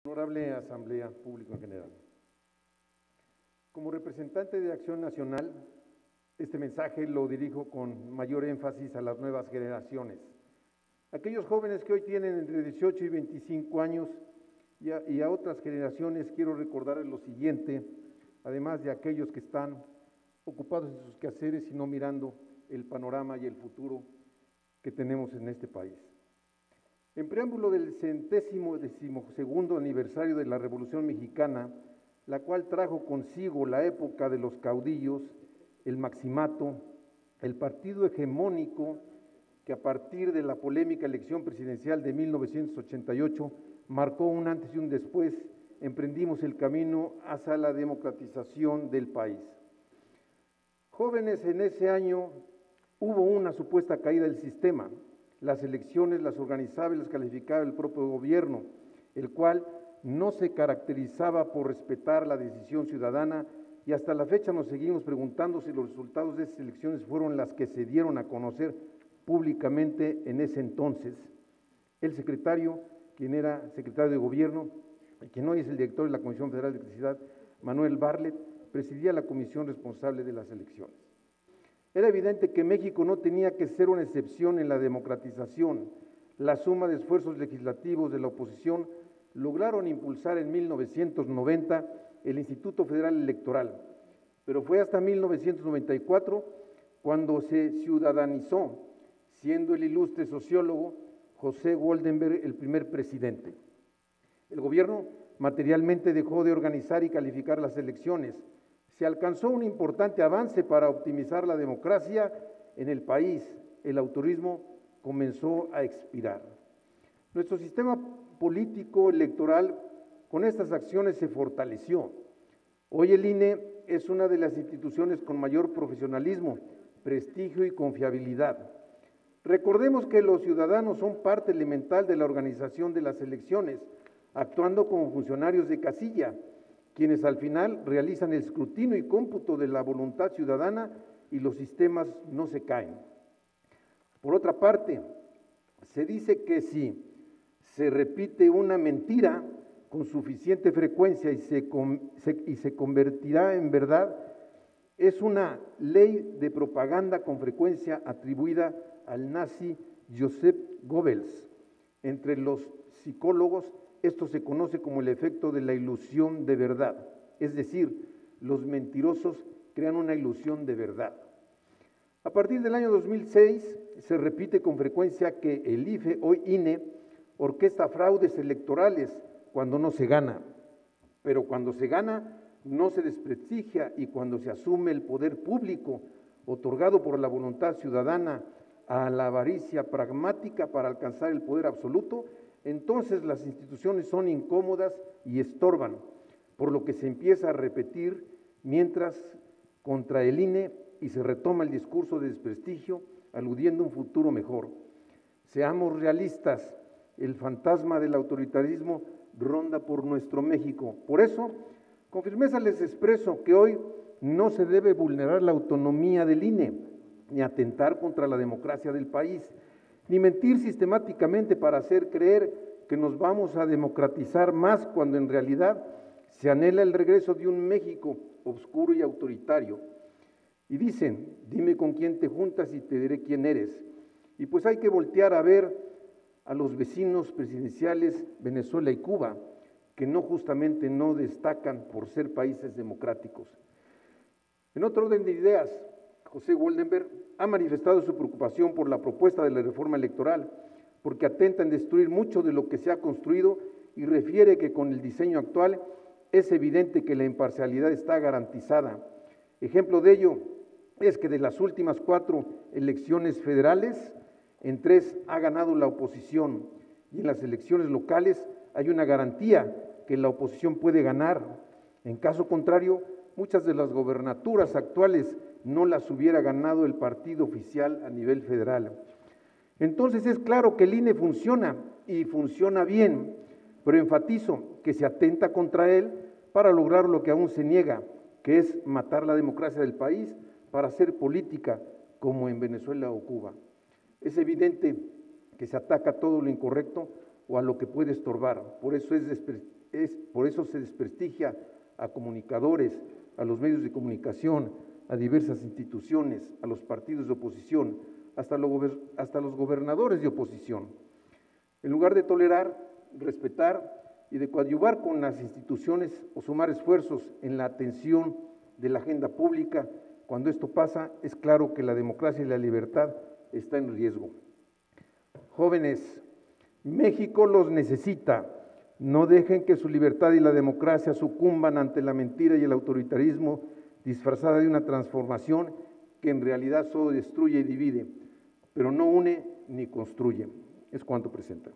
Honorable Asamblea, público en general. Como representante de Acción Nacional, este mensaje lo dirijo con mayor énfasis a las nuevas generaciones. Aquellos jóvenes que hoy tienen entre 18 y 25 años y a otras generaciones quiero recordarles lo siguiente, además de aquellos que están ocupados en sus quehaceres y no mirando el panorama y el futuro que tenemos en este país. En preámbulo del decimosegundo aniversario de la Revolución Mexicana, la cual trajo consigo la época de los caudillos, el maximato, el partido hegemónico que a partir de la polémica elección presidencial de 1988 marcó un antes y un después, emprendimos el camino hacia la democratización del país. Jóvenes, en ese año hubo una supuesta caída del sistema. Las elecciones las organizaba y las calificaba el propio gobierno, el cual no se caracterizaba por respetar la decisión ciudadana, y hasta la fecha nos seguimos preguntando si los resultados de esas elecciones fueron las que se dieron a conocer públicamente en ese entonces. El secretario, quien era secretario de gobierno, y quien hoy es el director de la Comisión Federal de Electricidad, Manuel Bartlett, presidía la comisión responsable de las elecciones. Era evidente que México no tenía que ser una excepción en la democratización. La suma de esfuerzos legislativos de la oposición lograron impulsar en 1990 el Instituto Federal Electoral, pero fue hasta 1994 cuando se ciudadanizó, siendo el ilustre sociólogo José Goldenberg el primer presidente. El gobierno materialmente dejó de organizar y calificar las elecciones. Se alcanzó un importante avance para optimizar la democracia en el país. El autorismo comenzó a expirar. Nuestro sistema político electoral con estas acciones se fortaleció. Hoy el INE es una de las instituciones con mayor profesionalismo, prestigio y confiabilidad. Recordemos que los ciudadanos son parte elemental de la organización de las elecciones, actuando como funcionarios de casilla, quienes al final realizan el escrutinio y cómputo de la voluntad ciudadana y los sistemas no se caen. Por otra parte, se dice que si se repite una mentira con suficiente frecuencia y se convertirá en verdad, es una ley de propaganda con frecuencia atribuida al nazi Joseph Goebbels. Entre los psicólogos, esto se conoce como el efecto de la ilusión de verdad, es decir, los mentirosos crean una ilusión de verdad. A partir del año 2006 se repite con frecuencia que el IFE, hoy INE, orquesta fraudes electorales cuando no se gana, pero cuando se gana no se desprestigia, y cuando se asume el poder público otorgado por la voluntad ciudadana a la avaricia pragmática para alcanzar el poder absoluto, entonces las instituciones son incómodas y estorban, por lo que se empieza a repetir mientras contra el INE y se retoma el discurso de desprestigio aludiendo a un futuro mejor. Seamos realistas, el fantasma del autoritarismo ronda por nuestro México. Por eso, con firmeza les expreso que hoy no se debe vulnerar la autonomía del INE, ni atentar contra la democracia del país, ni mentir sistemáticamente para hacer creer que nos vamos a democratizar más cuando en realidad se anhela el regreso de un México oscuro y autoritario. Y dicen, dime con quién te juntas y te diré quién eres. Y pues hay que voltear a ver a los vecinos presidenciales Venezuela y Cuba, que justamente no destacan por ser países democráticos. En otro orden de ideas, José Goldenberg ha manifestado su preocupación por la propuesta de la reforma electoral, porque atenta en destruir mucho de lo que se ha construido, y refiere que con el diseño actual es evidente que la imparcialidad está garantizada. Ejemplo de ello es que de las últimas 4 elecciones federales, en 3 ha ganado la oposición, y en las elecciones locales hay una garantía que la oposición puede ganar. En caso contrario, muchas de las gobernaturas actuales no las hubiera ganado el partido oficial a nivel federal. Entonces es claro que el INE funciona y funciona bien, pero enfatizo que se atenta contra él para lograr lo que aún se niega, que es matar la democracia del país para hacer política como en Venezuela o Cuba. Es evidente que se ataca todo lo incorrecto o a lo que puede estorbar, por eso es por eso se desprestigia a comunicadores, a los medios de comunicación, a diversas instituciones, a los partidos de oposición, hasta los gobernadores de oposición. En lugar de tolerar, respetar y de coadyuvar con las instituciones o sumar esfuerzos en la atención de la agenda pública, cuando esto pasa, es claro que la democracia y la libertad están en riesgo. Jóvenes, México los necesita. No dejen que su libertad y la democracia sucumban ante la mentira y el autoritarismo disfrazada de una transformación que en realidad solo destruye y divide, pero no une ni construye. Es cuanto presenta.